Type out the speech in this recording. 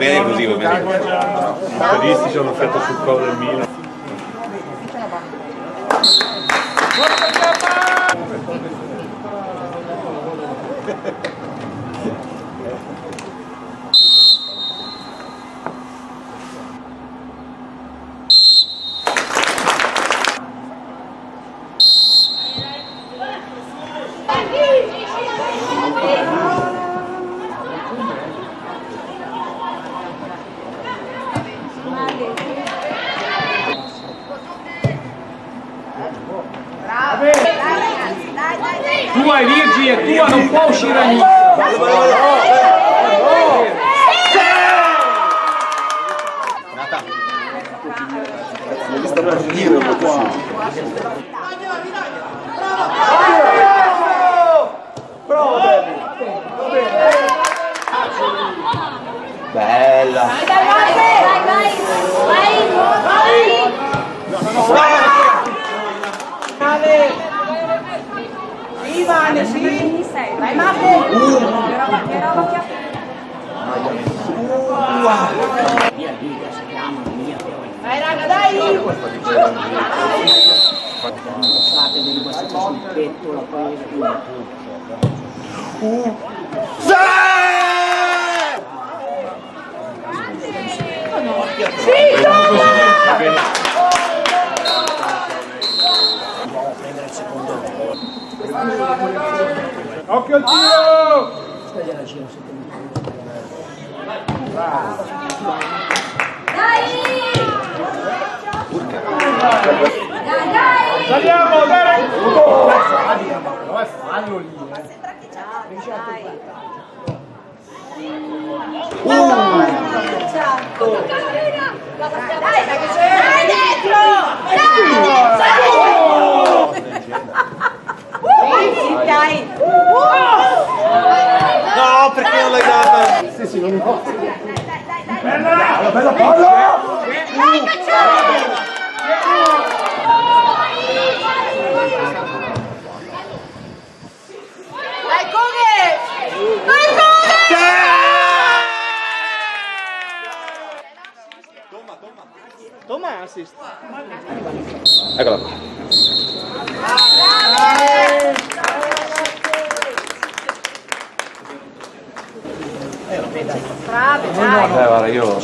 bene così, va bene. I statistici hanno fatto sul collo del Milan. Tua è Virgine, tua non può uscire niente. Mi sta per dire bella. Ivane, sì! Vai Mate! Che roba che vai raga, dai! Pensate di passare sul petto la presa. Occhio al tiro! Saliamo, dai! Non è fallo lì, dai dentro! Dai! No, perché non l'hai data? Sì, non mi posso. Dai! Bella palla! Dai, cacciare! Dai, come? Dai, come? Toma assist. Eccola qua. Bravo, dai! Guarda, io...